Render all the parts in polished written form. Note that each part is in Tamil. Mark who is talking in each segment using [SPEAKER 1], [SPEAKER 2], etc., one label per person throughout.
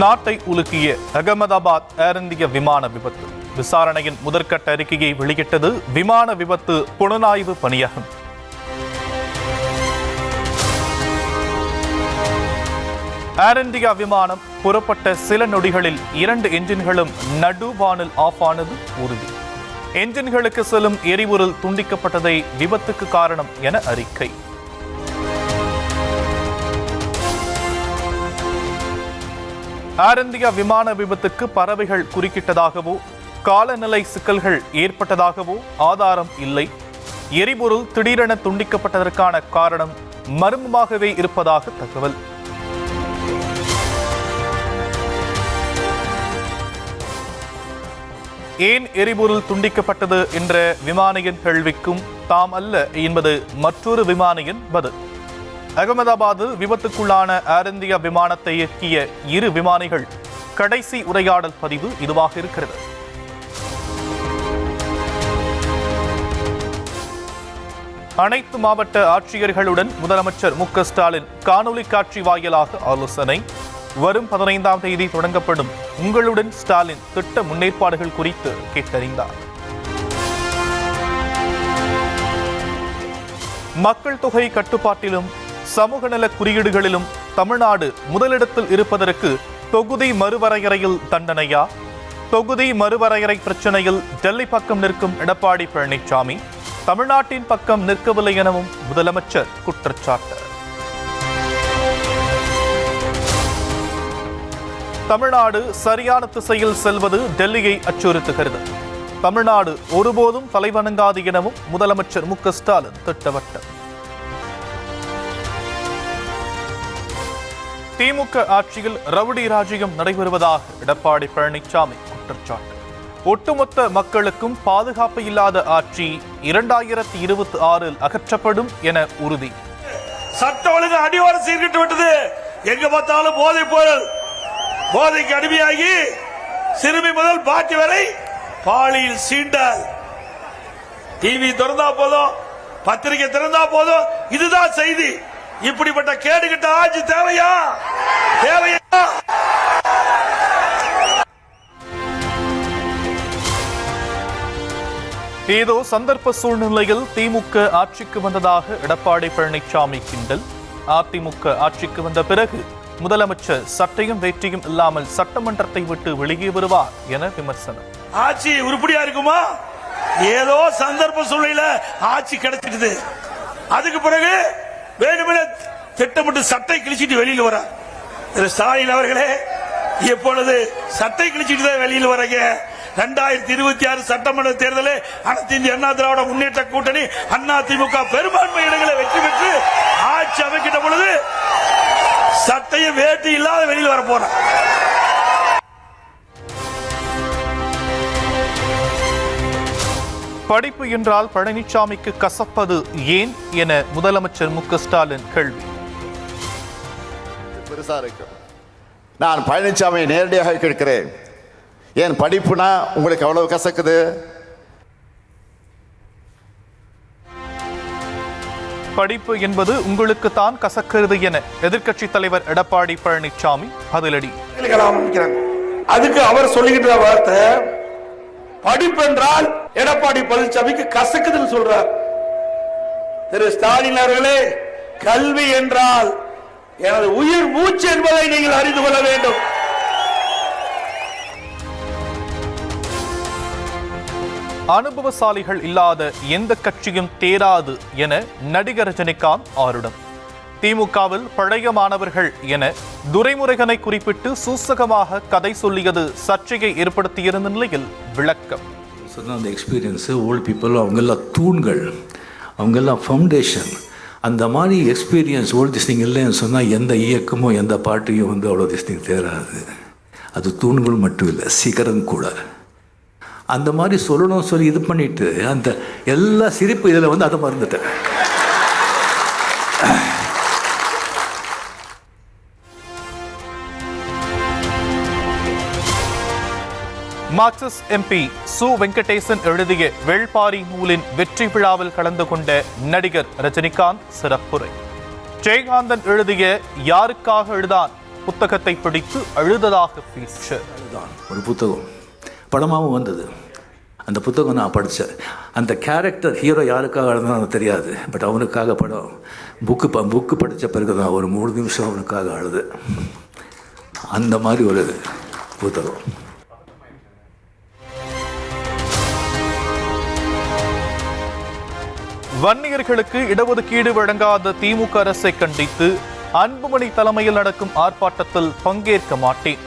[SPEAKER 1] நாட்டை உலுக்கிய அகமதாபாத் ஏர் இந்தியா விமான விபத்து. விசாரணையின் முதற்கட்ட அறிக்கையை வெளியிட்டது விமான விபத்து புலனாய்வு பணியகம். ஏர் இந்தியா விமானம் புறப்பட்ட சில நொடிகளில் 2 என்ஜின்களும் நடுவானில் ஆஃப் ஆனது உறுதி. என்ஜின்களுக்கு செல்லும் எரிபொருள் துண்டிக்கப்பட்டதை விபத்துக்கு காரணம் என அறிக்கை. ஏர் இந்தியா விமான விபத்துக்கு பறவைகள் குறுக்கிட்டதாகவோ காலநிலை சிக்கல்கள் ஏற்பட்டதாகவோ ஆதாரம் இல்லை. எரிபொருள் திடீரென துண்டிக்கப்பட்டதற்கான காரணம் மர்மமாகவே இருப்பதாக தகவல். ஏன் எரிபொருள் துண்டிக்கப்பட்டது என்ற விமானியின் கேள்விக்கும் தாம் அல்ல என்பது மற்றொரு விமானியின் பதில். அகமதாபாத்தில் விபத்துக்குள்ளான ஏர் இந்தியா விமானத்தை இயக்கிய 2 விமானிகள் கடைசி உரையாடல் பதிவு இதுவாக இருக்கிறது. அனைத்து மாவட்ட ஆட்சியர்களுடன் முதலமைச்சர் மு.க. ஸ்டாலின் காணொலி காட்சி வாயிலாக ஆலோசனை. வரும் 15ஆம் தேதி தொடங்கப்படும் உங்களுடன் ஸ்டாலின் திட்ட முன்னேற்பாடுகள் குறித்து கேட்டறிந்தார். மக்கள் தொகை கட்டுப்பாட்டிலும் சமூக நல குறியீடுகளிலும் தமிழ்நாடு முதலிடத்தில் இருப்பதற்கு தொகுதி மறுவரையறையில் தண்டனையா? தொகுதி மறுவரையறை பிரச்சனையில் டெல்லி பக்கம் நிற்கும் எடப்பாடி பழனிசாமி தமிழ்நாட்டின் பக்கம் நிற்கவில்லை எனவும் முதலமைச்சர் குற்றச்சாட்டு. தமிழ்நாடு சரியான திசையில் செல்வது டெல்லியை அச்சுறுத்துகிறது. தமிழ்நாடு ஒருபோதும் தலைவணங்காது எனவும் முதலமைச்சர் மு.க. ஸ்டாலின் திட்டவட்டம். திமுக ஆட்சியில் ரவுடி ராஜ்யம் நடைபெறுவதாக எடப்பாடி பழனிசாமி குற்றச்சாட்டு. ஒட்டுமொத்த மக்களுக்கும் பாதுகாப்பு இல்லாத ஆட்சி 2026 அகற்றப்படும் என உறுதி.
[SPEAKER 2] சட்ட ஒழுங்கு அடிவார சீர்கிட்டு விட்டது. எங்க பார்த்தாலும் போதைப் பொருள், போதைக்கு அடிமையாகி சிறுமி முதல் பாட்டி வரை பாலியல் சீண்டல். டிவி திறந்தா போதும், பத்திரிகை திறந்தா போதும், இதுதான் செய்தி. இப்படிப்பட்ட கேடுகிட்ட ஆட்சி தேவையா? தேவையா?
[SPEAKER 1] ஏதோ சந்தர்ப்ப சூழ்நிலையில் திமுக ஆட்சிக்கு வந்ததாக எடப்பாடி பழனிசாமி கிண்டல். அதிமுக ஆட்சிக்கு வந்த பிறகு முதலமைச்சர் சட்டையும் வேட்டியும் இல்லாமல் சட்டமன்றத்தை விட்டு வெளியே வருவார் என விமர்சனம்.
[SPEAKER 2] ஆட்சி உருப்படியா இருக்குமா? ஏதோ சந்தர்ப்ப சூழ்நிலையில ஆட்சி கிடைச்சிடுது. அதுக்கு பிறகு வேணுமென திட்டமிட்டு சட்டை கிழிச்சிட்டு வெளியில் வர ஸ்டாலின் அவர்களே, எப்பொழுது சட்டை கிழிச்சிட்டு தான் வெளியில் வரீங்க? 2026 சட்டமன்ற தேர்தலில் அனைத்து இந்திய அண்ணா திராவிட முன்னேற்ற கூட்டணி அதிமுக பெரும்பான்மை இடங்களை வெற்றி பெற்று ஆட்சி அமைக்கின்ற பொழுது சட்டையும் வேட்டி இல்லாத வெளியில் வர போற.
[SPEAKER 1] படிப்பு என்றால் பழனிசாமிக்கு கசப்பது ஏன் என முதலமைச்சர் மு.க. ஸ்டாலின் கேள்வி.
[SPEAKER 3] பெருசா இருக்கு. நான் பழனிசாமியை நேரடியாக கேட்கிறேன், ஏன் படிப்புனா உங்களுக்கு எவ்வளவு கசக்குது?
[SPEAKER 1] படிப்பு என்பது உங்களுக்கு தான் கசக்கிறது என எதிர்க்கட்சி தலைவர் எடப்பாடி பழனிசாமி பதிலடி.
[SPEAKER 2] அதுக்கு அவர் சொல்லிக்கிட்ட வார்த்தை படிப்பு என்றால் எடப்பாடி பழனிசாமிக்கு கசக்குதுன்னு சொல்றார். திரு ஸ்டாலின் அவர்களே, கல்வி என்றால் எனது உயிர் மூச்சு என்பதை நீங்கள் அறிந்து கொள்ள வேண்டும்.
[SPEAKER 1] அனுபவசாலிகள் இல்லாத எந்த கட்சியும் தேராது என நடிகர் ரஜினிகாந்த் ஆருடம். திமுகவில் பழைய மாணவர்கள் என துரைமுருகனை குறிப்பிட்டு சூசகமாக கதை சொல்லியது சர்ச்சையை ஏற்படுத்தியிருந்த நிலையில் விளக்கம்.
[SPEAKER 4] அந்த எக்ஸ்பீரியன்ஸு ஓல்டு பீப்புள், அவங்கெல்லாம் தூண்கள், அவங்கெல்லாம் ஃபவுண்டேஷன். அந்த மாதிரி எக்ஸ்பீரியன்ஸ் ஓல்டு திஸ்டிங் இல்லைன்னு சொன்னால் எந்த இயக்கமும் எந்த பாட்டையும் அவ்வளோ திஸ்டிங் தேராது. அது தூண்கள் மட்டும் இல்லை, சிகரம் கூட. அந்த மாதிரி சொல்லணும் சொல்லி இது பண்ணிட்டு அந்த எல்லா சிரிப்பு இதில் அதை மறந்துட்டேன்.
[SPEAKER 1] மார்க்சிஸ்ட் எம்பி சு வெங்கடேசன் எழுதிய வேள்பாரி நூலின் வெற்றி விழாவில் கலந்து கொண்ட நடிகர் ரஜினிகாந்த் சிறப்புரை. ஜெயகாந்தன் எழுதிய யாருக்காக எழுதான் புத்தகத்தை பிடித்து அழுததாக பேச்சு.
[SPEAKER 4] ஒரு புத்தகம் படமாகவும் வந்தது. அந்த புத்தகம் நான் படித்தேன். அந்த கேரக்டர் ஹீரோ யாருக்காக அழுதானு தெரியாது, பட் அவனுக்காக படம் புக்கு படித்த பிறகு தான் ஒரு 3 நிமிஷம் அவனுக்காக அழுது. அந்த மாதிரி ஒரு புத்தகம்.
[SPEAKER 1] வன்னியர்களுக்கு இடஒதுக்கீடு வழங்காத திமுக அரசை கண்டித்து அன்புமணி தலைமையில் நடக்கும் ஆர்ப்பாட்டத்தில் பங்கேற்க மாட்டேன்.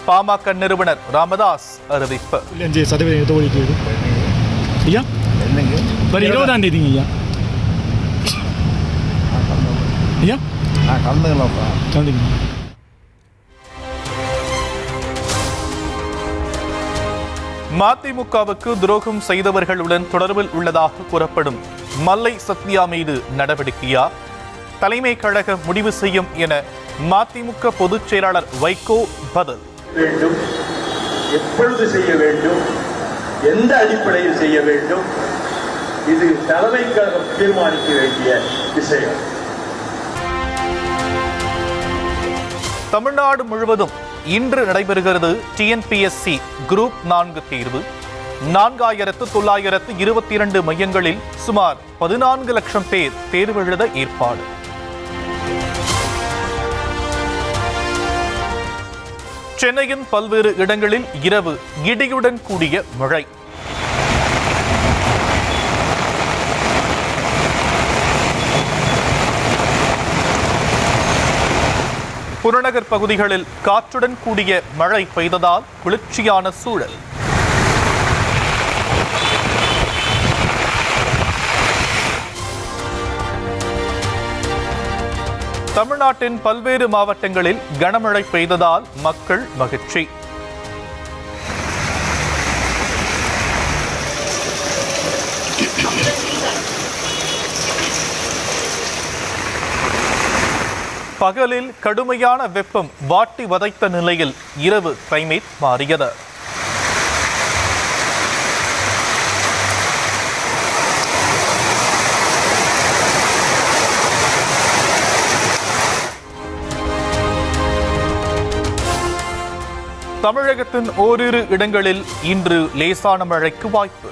[SPEAKER 1] பாமக நிறுவனர் ராமதாஸ் அறிவிப்பு.
[SPEAKER 5] 5% இடஒதுக்கீடு ஐயா வரும் 20ஆம் தேதிங்க ஐயா. ஐயா கலந்துங்க.
[SPEAKER 1] மதிமுகவுக்கு துரோகம் செய்தவர்களுடன் தொடர்பில் உள்ளதாக கூறப்படும் மல்லை சத்யா மீது நடவடிக்கையா? தலைமை கழகம் முடிவு செய்யும் என மதிமுக பொதுச் செயலாளர் வைகோ பதில்.
[SPEAKER 6] வேண்டும், எப்பொழுது செய்ய வேண்டும், எந்த அடிப்படையில் செய்ய வேண்டும், இது தலைமை கழகம் தீர்மானிக்க வேண்டிய விஷயம்.
[SPEAKER 1] தமிழ்நாடு முழுவதும் இன்று நடைபெறுகிறது டிஎன்பிஎஸ்சி குரூப் 4 தேர்வு. 4922 மையங்களில் சுமார் 14 லட்சம் பேர் தேர்வு எழுத ஏற்பாடு. சென்னையின் பல்வேறு இடங்களில் இரவு இடியுடன் கூடிய மழை. புறநகர் பகுதிகளில் காற்றுடன் கூடிய மழை பெய்ததால் குளிர்ச்சியான சூழல். தமிழ்நாட்டின் பல்வேறு மாவட்டங்களில் கனமழை பெய்ததால் மக்கள் மகிழ்ச்சி. பகலில் கடுமையான வெப்பம் வாட்டி வதைத்த நிலையில் இரவு கிளைமேட் மாறியது. தமிழகத்தின் ஓரிரு இடங்களில் இன்று லேசான மழைக்கு வாய்ப்பு.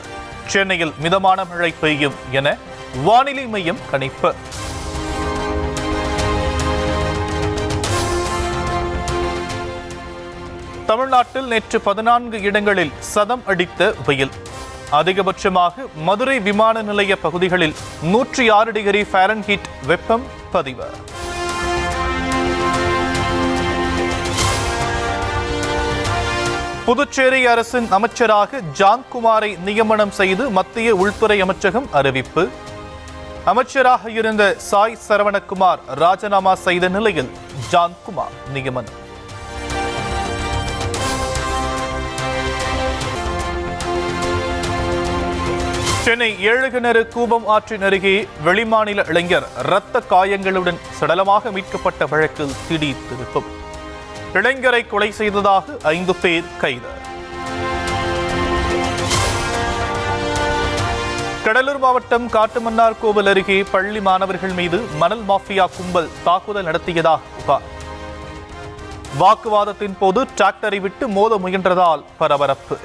[SPEAKER 1] சென்னையில் மிதமான மழை பெய்யும் என வானிலை மையம் கணிப்பு. தமிழ்நாட்டில் நேற்று 14 இடங்களில் சதம் அடித்த வெயில். அதிகபட்சமாக மதுரை விமான நிலைய பகுதிகளில் 106 டிகிரி ஃபாரன்ஹீட் வெப்பம் பதிவு. புதுச்சேரி அரசின் அமைச்சராக ஜான்குமாரை நியமனம் செய்து மத்திய உள்துறை அமைச்சகம் அறிவிப்பு. அமைச்சராக இருந்த சாய் சரவணகுமார் ராஜினாமா செய்த நிலையில் ஜான்குமார் நியமனம். சென்னை ஏழுகிணறு கூபம் ஆற்றின் அருகே வெளிமாநில இளைஞர் இரத்த காயங்களுடன் சடலமாக மீட்கப்பட்ட வழக்கில் திடீர் திருப்பம். இளைஞரை கொலை செய்ததாக 5 பேர் கைது. கடலூர் மாவட்டம் காட்டுமன்னார் கோவில் அருகே பள்ளி மாணவர்கள் மீது மணல் மாஃபியா கும்பல் தாக்குதல் நடத்தியதாக புகார். வாக்குவாதத்தின் போது டிராக்டரை விட்டு மோத முயன்றதால் பரபரப்பு.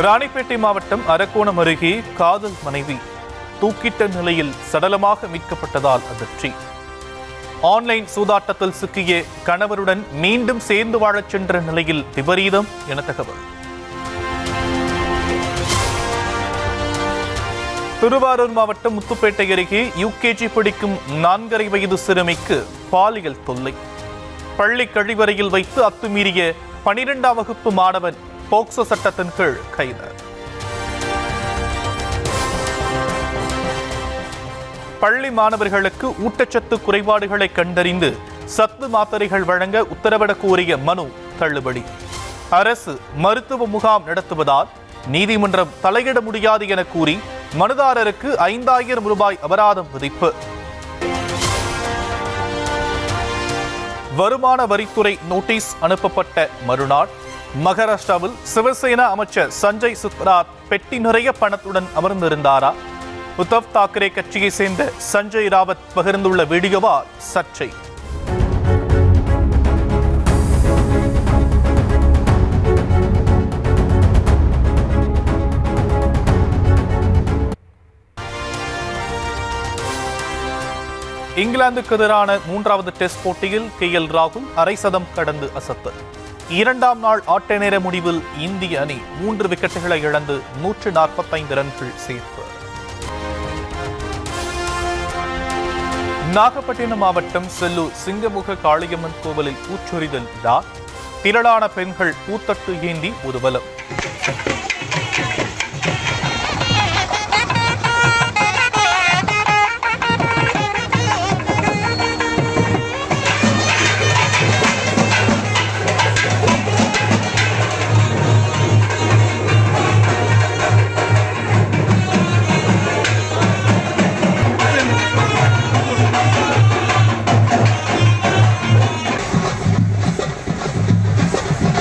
[SPEAKER 1] ராணிப்பேட்டை மாவட்டம் அரக்கோணம் அருகே காதல் மனைவி தூக்கிட்ட நிலையில் சடலமாக மீட்கப்பட்டதால் அதிர்ச்சி. ஆன்லைன் சூதாட்டத்தில் சிக்கிய கணவருடன் மீண்டும் சேர்ந்து வாழச் சென்ற நிலையில் விபரீதம் என தகவல். திருவாரூர் மாவட்டம் முத்துப்பேட்டை அருகே யுகேஜி படிக்கும் 4.5 வயது சிறுமிக்கு பாலியல் தொல்லை. பள்ளி கழிவறையில் வைத்து அத்துமீறிய 12ஆம் வகுப்பு மாணவன் போக்சோ சட்டத்தின் கீழ் கைது. பள்ளி மாணவர்களுக்கு ஊட்டச்சத்து குறைபாடுகளை கண்டறிந்து சத்து மாத்திரைகள் வழங்க உத்தரவிடக் கோரிய மனு தள்ளுபடி. அரசு மருத்துவ முகாம் நடத்துவதால் நீதிமன்றம் தலையிட முடியாது என கூறி மனுதாரருக்கு 5000 ரூபாய் அபராதம் விதிப்பு. வருமான வரித்துறை நோட்டீஸ் அனுப்பப்பட்ட மறுநாள் மகாராஷ்டிராவில் சிவசேனா அமைச்சர் சஞ்சய் சுத்ராத் பெட்டி நிறைய பணத்துடன் அமர்ந்திருந்தாரா? உத்தவ் தாக்கரே கட்சியை சேர்ந்த சஞ்சய் ராவத் பகிர்ந்துள்ள வீடியோவால் சர்ச்சை. இங்கிலாந்துக்கு எதிரான 3வது டெஸ்ட் போட்டியில் KL ராகுல் அரை சதம் கடந்து அசத்தல். 2ஆம் நாள் ஆட்ட நேர முடிவில் இந்திய அணி 3 விக்கெட்டுகளை இழந்து 145 ரன்கள் சேர்ப்பு. நாகப்பட்டினம் மாவட்டம் செல்லூர் சிங்கமுக காளியம்மன் கோவிலில் பூச்சொரிதல் விழா. திரளான பெண்கள் பூத்தட்டு ஏந்தி ஊர்வலம்.